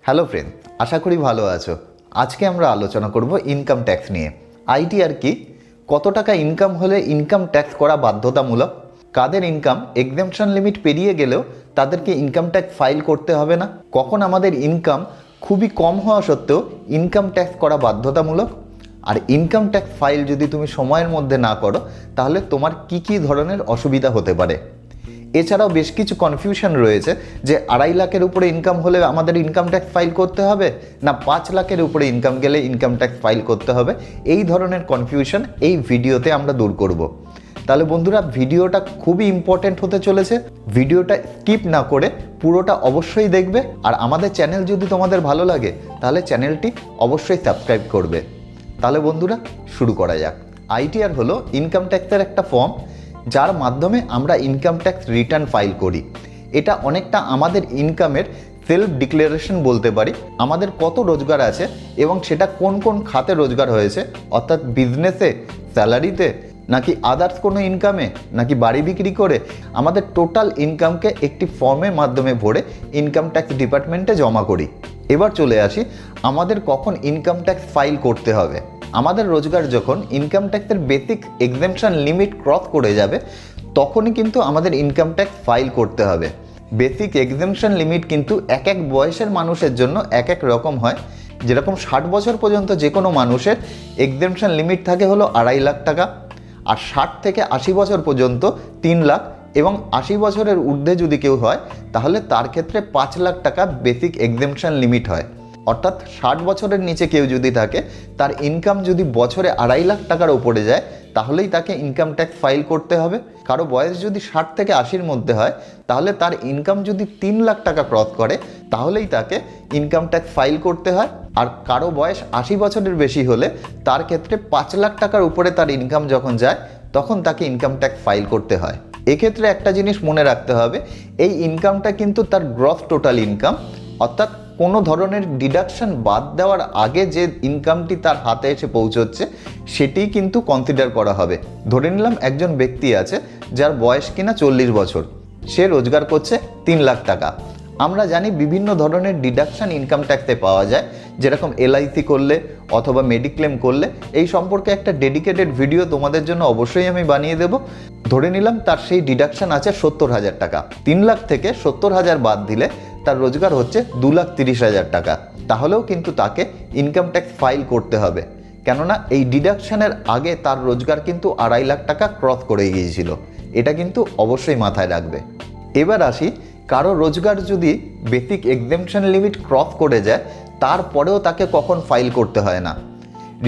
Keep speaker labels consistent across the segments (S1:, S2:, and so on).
S1: Hello friend, আশা করি ভালো আছো। আজকে আমরা আলোচনা করব ইনকাম ট্যাক্স নিয়ে। আইটিআর কি, কত টাকা ইনকাম হলে ইনকাম ট্যাক্স করা বাধ্যতামূলক, কাদের ইনকাম এক্সেম্পশন লিমিট পেরিয়ে গেলেও তাদেরকে ইনকাম ট্যাক্স ফাইল করতে হবে না, কখন আমাদের ইনকাম খুবই কম হওয়া সত্ত্বেও ইনকাম ট্যাক্স করা বাধ্যতামূলক, আর ইনকাম ট্যাক্স ফাইল যদি তুমি সময়ের মধ্যে না করো তাহলে তোমার কি কি ধরনের অসুবিধা হতে পারে। এছাড়াও বেশ কিছু কনফিউশন রয়েছে যে 2.5 লাখের উপরে ইনকাম হলে আমাদের ইনকাম ট্যাক্স ফাইল করতে হবে না 5 লাখের উপরে ইনকাম গেলে ইনকাম ট্যাক্স ফাইল করতে হবে। এই ধরনের কনফিউশন এই ভিডিওতে আমরা দূর করব। তাহলে বন্ধুরা, ভিডিওটা খুবই ইম্পর্টেন্ট হতে চলেছে। ভিডিওটা স্কিপ না করে পুরোটা অবশ্যই দেখবে, আর আমাদের চ্যানেল যদি তোমাদের ভালো লাগে তাহলে চ্যানেলটি অবশ্যই সাবস্ক্রাইব করবে। তাহলে বন্ধুরা, শুরু করা যাক। আইটিআর হলো ইনকাম ট্যাক্সের একটা ফর্ম যার মাধ্যমে আমরা ইনকাম ট্যাক্স রিটার্ন ফাইল করি। এটা অনেকটা আমাদের ইনকামের সেলফ ডিক্লারেশন বলতে পারি। আমাদের কত রোজগার আছে এবং সেটা কোন কোন খাতে রোজগার হয়েছে, অর্থাৎ বিজনেসে, স্যালারিতে, নাকি আদার্স কোনো ইনকামে, নাকি বাড়ি বিক্রি করে, আমাদের টোটাল ইনকামকে একটি ফর্মের মাধ্যমে ভরে ইনকাম ট্যাক্স ডিপার্টমেন্টে জমা করি। এবার চলে আসি আমাদের কখন ইনকাম ট্যাক্স ফাইল করতে হবে। আমাদের রোজগার যখন ইনকাম ট্যাক্সের বেসিক এক্সেম্পশন লিমিট ক্রস করে যাবে তখনই কিন্তু আমাদের ইনকাম ট্যাক্স ফাইল করতে হবে। বেসিক এক্সেম্পশন লিমিট কিন্তু এক এক বয়সের মানুষের জন্য এক এক রকম হয়। যেরকম 60 বছর পর্যন্ত যে কোনো মানুষের এক্সেম্পশন লিমিট থাকে হলো 2.5 লাখ টাকা, আর 60 থেকে 80 বছর পর্যন্ত 3 লাখ, এবং 80 বছরের ঊর্ধ্বে যদি কেউ হয় তাহলে তার ক্ষেত্রে 5 লাখ টাকা বেসিক এক্সেম্পশন লিমিট হয়। অর্থাৎ 60 বছরের নিচে কেউ যদি থাকে, তার ইনকাম যদি বছরে 2.5 লাখ টাকার উপরে যায় তাহলেই তাকে ইনকাম ট্যাক্স ফাইল করতে হবে। কারো বয়স যদি 60 থেকে 80-র মধ্যে হয় তাহলে তার ইনকাম যদি 3 লাখ টাকা ক্রস করে তাহলেই তাকে ইনকাম ট্যাক্স ফাইল করতে হয়। আর কারো বয়স 80 বছরের বেশি হলে তার ক্ষেত্রে 5 লাখ টাকার উপরে তার ইনকাম যখন যায় তখন তাকে ইনকাম ট্যাক্স ফাইল করতে হয়। এক্ষেত্রে একটা জিনিস মনে রাখতে হবে, এই ইনকামটা কিন্তু তার গ্রস টোটাল ইনকাম, অর্থাৎ কোনো ধরনের ডিডাকশন বাদ দেওয়ার আগে যে ইনকামটি তার হাতে এসে পৌঁছচ্ছে সেটিই কিন্তু কনসিডার করা হবে। ধরে নিলাম একজন ব্যক্তি আছে যার বয়স কিনা 40 বছর, সে রোজগার করছে 3 লাখ টাকা। আমরা জানি বিভিন্ন ধরনের ডিডাকশন ইনকাম ট্যাক্সে পাওয়া যায়, যেরকম LIC করলে অথবা মেডিক্লেম করলে। এই সম্পর্কে একটা ডেডিকেটেড ভিডিও তোমাদের জন্য অবশ্যই আমি বানিয়ে দেব। ধরে নিলাম তার সেই ডিডাকশন আছে 70,000 টাকা। 3 লাখ থেকে 70,000 বাদ দিলে তার রোজগার হচ্ছে 2,30,000 টাকা। তাহলেও কিন্তু তাকে ইনকাম ট্যাক্স ফাইল করতে হবে, কেননা এই ডিডাকশনের আগে তার রোজগার কিন্তু 2.5 লাখ টাকা ক্রস করে গিয়েছিল। এটা কিন্তু অবশ্যই মাথায় রাখবে। এবার আসি, কারো রোজগার যদি বেসিক এক্সেম্পশন লিমিট ক্রস করে যায় তারপরেও তাকে কখন ফাইল করতে হয় না।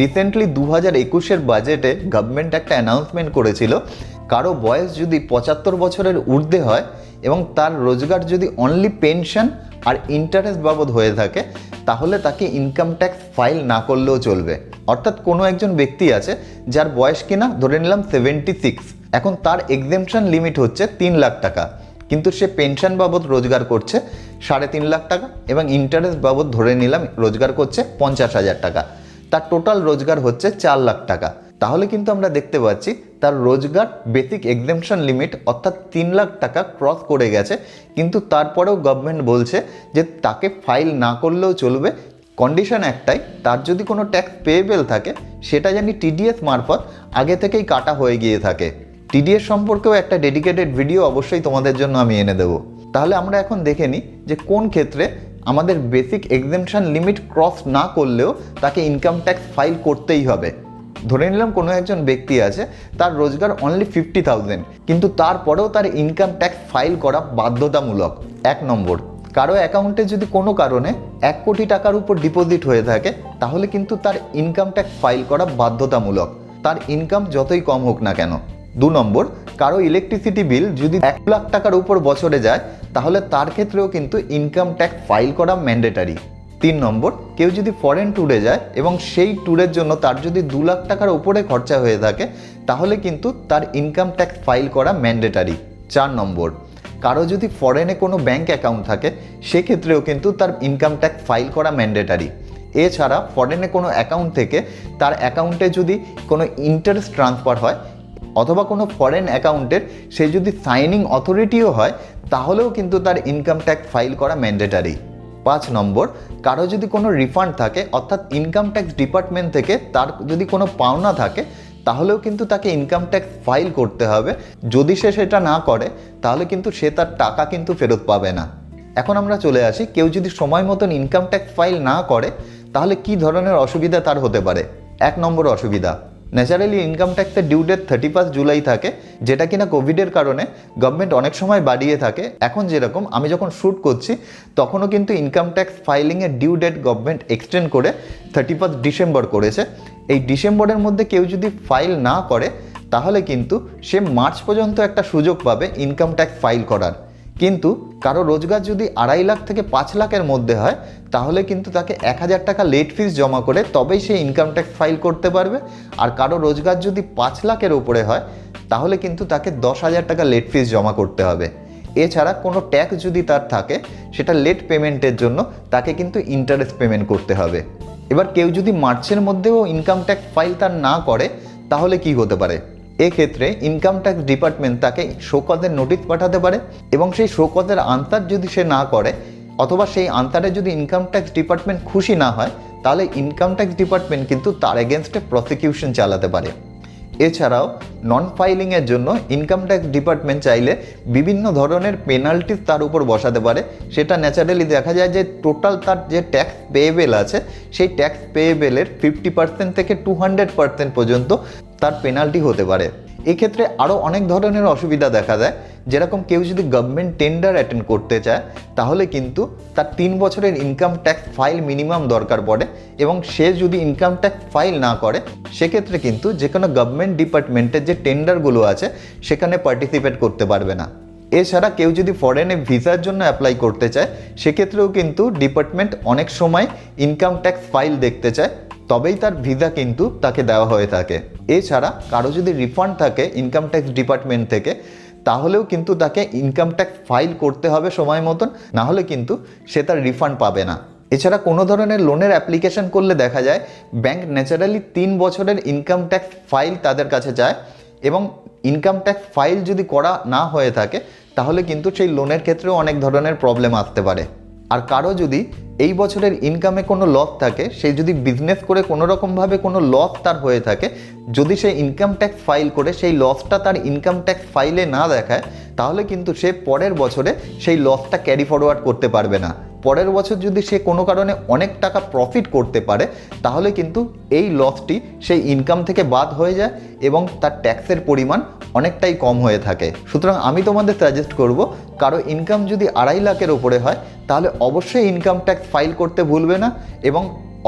S1: রিসেন্টলি 2021-এর বাজেটে গভর্নমেন্ট একটা অ্যানাউন্সমেন্ট করেছিল, কারো বয়স যদি 75 বছরের ঊর্ধ্বে হয় এবং তার রোজগার যদি অনলি পেনশন আর ইন্টারেস্ট বাবদ হয়ে থাকে তাহলে তাকে ইনকাম ট্যাক্স ফাইল না করলেও চলবে। অর্থাৎ কোনো একজন ব্যক্তি আছে যার বয়স কিনা ধরে নিলাম 76, এখন তার এক্সেম্পশন লিমিট হচ্ছে 3 লাখ টাকা, কিন্তু সে পেনশন বাবদ রোজগার করছে 3.5 লাখ টাকা এবং ইন্টারেস্ট বাবদ ধরে নিলাম রোজগার করছে 50,000 টাকা। তার টোটাল রোজগার হচ্ছে 4 লাখ টাকা। তাহলে কিন্তু আমরা দেখতে পাচ্ছি তার রোজগার বেসিক এক্সেম্পশন লিমিট অর্থাৎ 3 লাখ টাকা ক্রস করে গেছে, কিন্তু তারপরেও গভর্নমেন্ট বলছে যে তাকে ফাইল না করলেও চলবে। কন্ডিশন একটাই, তার যদি কোনো ট্যাক্স পেয়েবেল থাকে সেটা জানি TDS মারফত আগে থেকেই কাটা হয়ে গিয়ে থাকে। TDS সম্পর্কেও একটা ডেডিকেটেড ভিডিও অবশ্যই তোমাদের জন্য আমি এনে দেবো। তাহলে আমরা এখন দেখে নিই যে কোন ক্ষেত্রে আমাদের বেসিক এক্সেম্পশন লিমিট ক্রস না করলেও তাকে ইনকাম ট্যাক্স ফাইল করতেই হবে। ধরে নিলাম কোনো একজন ব্যক্তি আছে, তার রোজগার অনলি 50,000, কিন্তু তারপরেও তার ইনকাম ট্যাক্স ফাইল করা বাধ্যতামূলক। 1 নম্বর, কারো অ্যাকাউন্টে যদি কোনো কারণে 1 কোটি টাকার উপর ডিপোজিট হয়ে থাকে তাহলে কিন্তু তার ইনকাম ট্যাক্স ফাইল করা বাধ্যতামূলক, তার ইনকাম যতই কম হোক না কেন। 2 নম্বর, কারো ইলেকট্রিসিটি বিল যদি 1 লাখ টাকার উপর বছরে যায় তাহলে তার ক্ষেত্রেও কিন্তু ইনকাম ট্যাক্স ফাইল করা ম্যান্ডেটারি। 3 নম্বর, কেউ যদি ফরেন ট্যুরে যায় এবং সেই ট্যুরের জন্য তার যদি 2 লাখ টাকার উপরে খরচা হয়ে থাকে তাহলে কিন্তু তার ইনকাম ট্যাক্স ফাইল করা ম্যান্ডেটারি। 4 নম্বর, কারো যদি ফরেনে কোনো ব্যাংক অ্যাকাউন্ট থাকে সেক্ষেত্রেও কিন্তু তার ইনকাম ট্যাক্স ফাইল করা ম্যান্ডেটারি। এছাড়া ফরেনে কোনো অ্যাকাউন্ট থেকে তার অ্যাকাউন্টে যদি কোনো ইন্টারেস্ট ট্রান্সফার হয় অথবা কোনো ফরেন অ্যাকাউন্টের সে যদি সাইনিং অথরিটিও হয় তাহলেও কিন্তু তার ইনকাম ট্যাক্স ফাইল করা ম্যান্ডেটারি। 5 নম্বর, কারো যদি কোনো রিফান্ড থাকে অর্থাৎ ইনকাম ট্যাক্স ডিপার্টমেন্ট থেকে তার যদি কোনো পাওনা থাকে তাহলেও কিন্তু তাকে ইনকাম ট্যাক্স ফাইল করতে হবে। যদি সে সেটা না করে তাহলে কিন্তু সে তার টাকা কিন্তু ফেরত পাবে না। এখন আমরা চলে আসি, কেউ যদি সময় মতন ইনকাম ট্যাক্স ফাইল না করে তাহলে কি ধরনের অসুবিধা তার হতে পারে। 1 নম্বর অসুবিধা, ন্যাচারালি ইনকাম ট্যাক্সের ডিউ ডেট 31 জুলাই থাকে, যেটা কিনা কোভিডের কারণে গভর্নমেন্ট অনেক সময় বাড়িয়ে থাকে। এখন যেরকম আমি যখন শ্যুট করছি তখনও কিন্তু ইনকাম ট্যাক্স ফাইলিংয়ের ডিউ ডেট গভর্নমেন্ট এক্সটেন্ড করে 31 ডিসেম্বর করেছে। এই ডিসেম্বরের মধ্যে কেউ যদি ফাইল না করে তাহলে কিন্তু সে মার্চ পর্যন্ত একটা সুযোগ পাবে ইনকাম ট্যাক্স ফাইল করার। কিন্তু কারো রোজগার যদি 2.5 লাখ থেকে 5 লাখের মধ্যে হয় তাহলে কিন্তু তাকে 1000 টাকা লেট ফিস জমা করে তবেই সে ইনকাম ট্যাক্স ফাইল করতে পারবে। আর কারো রোজগার যদি 5 লাখের উপরে হয় তাহলে কিন্তু তাকে 10,000 টাকা লেট ফিস জমা করতে হবে। এছাড়া কোনো ট্যাক্স যদি তার থাকে সেটা লেট পেমেন্টের জন্য তাকে কিন্তু ইন্টারেস্ট পেমেন্ট করতে হবে। এবার কেউ যদি মার্চের মধ্যেও ইনকাম ট্যাক্স ফাইল তার না করে তাহলে কি হতে পারে, এক্ষেত্রে ইনকাম ট্যাক্স ডিপার্টমেন্ট তাকে শোকজের নোটিশ পাঠাতে পারে এবং সেই শোকজের আনসার যদি সে না করে অথবা সেই আনসারে যদি ইনকাম ট্যাক্স ডিপার্টমেন্ট খুশি না হয় তাহলে ইনকাম ট্যাক্স ডিপার্টমেন্ট কিন্তু তার এগেনস্টে প্রসিকিউশন চালাতে পারে। এছাড়াও নন ফাইলিংয়ের জন্য ইনকাম ট্যাক্স ডিপার্টমেন্ট চাইলে বিভিন্ন ধরনের পেনাল্টিস তার উপর বসাতে পারে। সেটা ন্যাচারালি দেখা যায় যে টোটাল তার যে ট্যাক্স পেয়েবেল আছে সেই ট্যাক্স পেয়েবেলের 50% থেকে 200% পর্যন্ত তার পেনাল্টি হতে পারে। এক্ষেত্রে আরও অনেক ধরনের অসুবিধা দেখা দেয়, যেরকম কেউ যদি গভর্নমেন্ট টেন্ডার অ্যাটেন্ড করতে চায় তাহলে কিন্তু তার 3 বছরের ইনকাম ট্যাক্স ফাইল মিনিমাম দরকার পড়ে এবং সে যদি ইনকাম ট্যাক্স ফাইল না করে সেক্ষেত্রে কিন্তু যে কোনো গভর্নমেন্ট ডিপার্টমেন্টের যে টেন্ডারগুলো আছে সেখানে পার্টিসিপেট করতে পারবে না। এছাড়া কেউ যদি ফরেনে ভিসার জন্য অ্যাপ্লাই করতে চায় সেক্ষেত্রেও কিন্তু ডিপার্টমেন্ট অনেক সময় ইনকাম ট্যাক্স ফাইল দেখতে চায়, তবেই তার ভিসা কিন্তু তাকে দেওয়া হয়ে থাকে। এছাড়া কারো যদি রিফান্ড থাকে ইনকাম ট্যাক্স ডিপার্টমেন্ট থেকে তাহলেও কিন্তু তাকে ইনকাম ট্যাক্স ফাইল করতে হবে সময় মতন, না হলে কিন্তু সে তার রিফান্ড পাবে না। এছাড়া কোনো ধরনের লোনের অ্যাপ্লিকেশন করলে দেখা যায় ব্যাংক ন্যাচারালি 3 বছরের ইনকাম ট্যাক্স ফাইল তাদের কাছে চায় এবং ইনকাম ট্যাক্স ফাইল যদি করা না হয়ে থাকে তাহলে কিন্তু সেই লোনের ক্ষেত্রেও অনেক ধরনের প্রবলেম আসতে পারে। আর কারো যদি এই বছরের ইনকামে কোনো লস থাকে, সে যদি বিজনেস করে কোনো রকমভাবে কোনো লস তার হয়ে থাকে, যদি সে ইনকাম ট্যাক্স ফাইল করে সেই লসটা তার ইনকাম ট্যাক্স ফাইলে না দেখায় তাহলে কিন্তু সে পরের বছরে সেই লসটা ক্যারি ফরওয়ার্ড করতে পারবে না। পরের বছর যদি সে কোনো কারণে অনেক টাকা প্রফিট করতে পারে তাহলে কিন্তু এই লসটি সেই ইনকাম থেকে বাদ হয়ে যায় এবং তার ট্যাক্সের পরিমাণ অনেকটাই কম হয়ে থাকে। সুতরাং আমি তোমাদের সাজেস্ট করব, কারো ইনকাম যদি 2.5 লাখের ওপরে হয় তাহলে অবশ্যই ইনকাম ট্যাক্স ফাইল করতে ভুলবে না এবং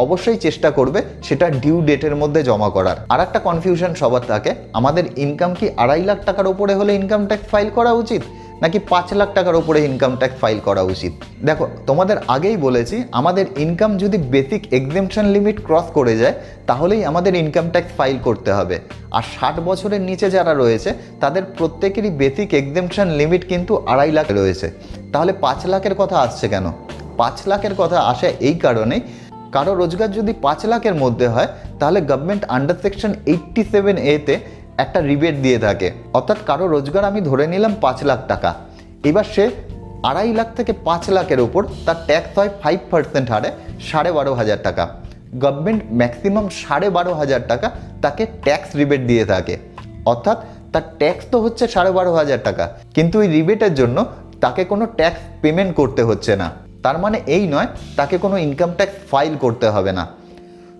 S1: অবশ্যই চেষ্টা করবে সেটা ডিউ ডেটের মধ্যে জমা করার। আর একটা কনফিউশন সবার থাকে, আমাদের ইনকাম কি 2.5 লাখ টাকার ওপরে হলে ইনকাম ট্যাক্স ফাইল করা উচিত নাকি 5 লাখ টাকার উপরে ইনকাম ট্যাক্স ফাইল করা উচিত। দেখো, তোমাদের আগেই বলেছি আমাদের ইনকাম যদি বেসিক এক্সেম্পশন লিমিট ক্রস করে যায় তাহলেই আমাদের ইনকাম ট্যাক্স ফাইল করতে হবে। আর 60 বছরের নিচে যারা রয়েছে তাদের প্রত্যেকেরই বেসিক এক্সেম্পশন লিমিট কিন্তু 2.5 লাখ রয়েছে। তাহলে 5 লাখের কথা আসছে কেন? 5 লাখের কথা আসে এই কারণেই, কারো রোজগার যদি 5 লাখের মধ্যে হয় তাহলে গভর্নমেন্ট আন্ডার সেকশন 87A-তে একটা রিবেট দিয়ে থাকে। অর্থাৎ কারো রোজগার আমি ধরে নিলাম 5 লাখ টাকা, এবার সে 2.5 লাখ থেকে 5 লাখের উপর তার ট্যাক্স হয় 5% হারে 12,500 টাকা। গভর্নমেন্ট ম্যাক্সিমাম 12,500 টাকা তাকে ট্যাক্স রিবেট দিয়ে থাকে। অর্থাৎ তার ট্যাক্স তো হচ্ছে 12,500 টাকা, কিন্তু এই রিবেটের জন্য তাকে কোনো ট্যাক্স পেমেন্ট করতে হচ্ছে না। তার মানে এই নয় তাকে কোনো ইনকাম ট্যাক্স ফাইল করতে হবে না।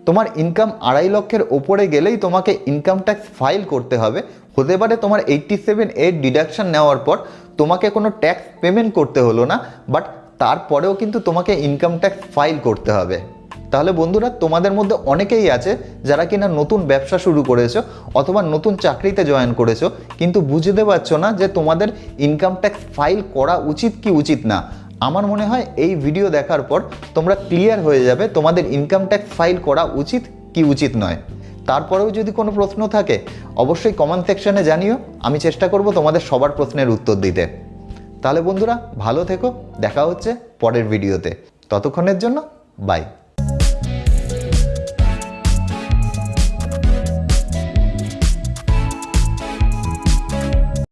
S1: তোমার ইনকাম 2.5 লক্ষের ওপরে গেলেই তোমাকে ইনকাম ট্যাক্স ফাইল করতে হবে। হতে পারে তোমার 87A ডিডাকশন নেওয়ার পর তোমাকে কোনো ট্যাক্স পেমেন্ট করতে হলো না, বাট তারপরেও কিন্তু তোমাকে ইনকাম ট্যাক্স ফাইল করতে হবে। তাহলে বন্ধুরা, তোমাদের মধ্যে অনেকেই আছে যারা কিনা নতুন ব্যবসা শুরু করেছো অথবা নতুন চাকরিতে জয়েন করেছো, কিন্তু বুঝতে পারছো না যে তোমাদের ইনকাম ট্যাক্স ফাইল করা উচিত কি উচিত না। আমার মনে হয় এই ভিডিও দেখার পর তোমরা ক্লিয়ার হয়ে যাবে তোমাদের ইনকাম ট্যাক্স ফাইল করা উচিত কি উচিত নয়। তারপরেও যদি কোনো প্রশ্ন থাকে অবশ্যই কমেন্ট সেকশনে জানিও, আমি চেষ্টা করব তোমাদের সবার প্রশ্নের উত্তর দিতে। তাহলে বন্ধুরা, ভালো থেকো, দেখা হচ্ছে পরের ভিডিওতে। ততক্ষণের জন্য বাই।